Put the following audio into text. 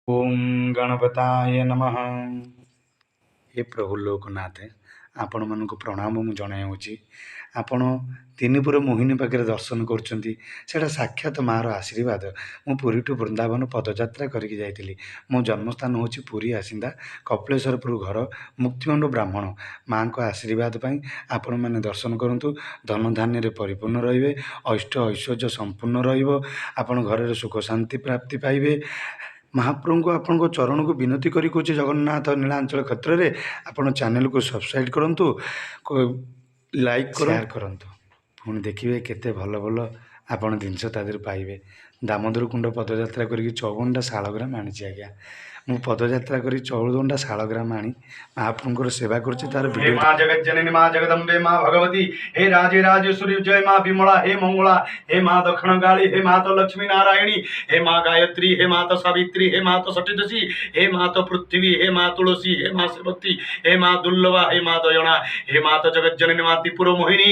ओम गणपताय नमः। हे प्रभु लोकनाथ, आपण मानक प्रणाम मु जनाऊँगी। आपण तीनपुर मोहिनी पाखे दर्शन करुँच साक्षात मार आशीर्वाद। मु पुरी टू वृंदावन पदयात्रा करके जाइली। मो जन्मस्थान हूँ पुरी आसिंदा कपिलेश्वरपुर घर मुक्तिमंड ब्राह्मण। माँ को आशीर्वाद पाई आपण मैंने दर्शन करूँ। धन धान्य परिपूर्ण रे, अष्ट ऐश्वर्य संपूर्ण रन घर सुख शांति प्राप्ति पाइबे। महाप्रभु को आपण चरण को विनती करी कहूँ जगन्नाथ नीलांचल क्षेत्र में आपण चैनल को सब्सक्राइब करूँ, लाइक शेयर करूँ। पुणी देखिए केते भल भल आपण जिनस तादेह पाइबे। दामोदर कुंड पदयात्रा करी 54टा शालग्राम आनी आज्ञा। मु पदयात्रा करी 14टा शालग्राम आनी महाप्रभुଙ୍କର सेवा करछि। तार वीडियो हे मां जगत जननी मां जगदम्बे मां भगवती, हे राजे राजेश्वरी जय मां विमला, हे मंगला, हे मां दक्षिण काली, हे मां तो लक्ष्मी नारायणी, हे मां गायत्री, हे मां तो सावित्री, हे मां तो सटीदशी, हे मां तो पृथ्वी, हे मां तुलसी, हे मां सेवती, हे मां दुर्लभा, हे मां दयना, हे मां तो जगत जननी मां त्रिपुर मोहिनी।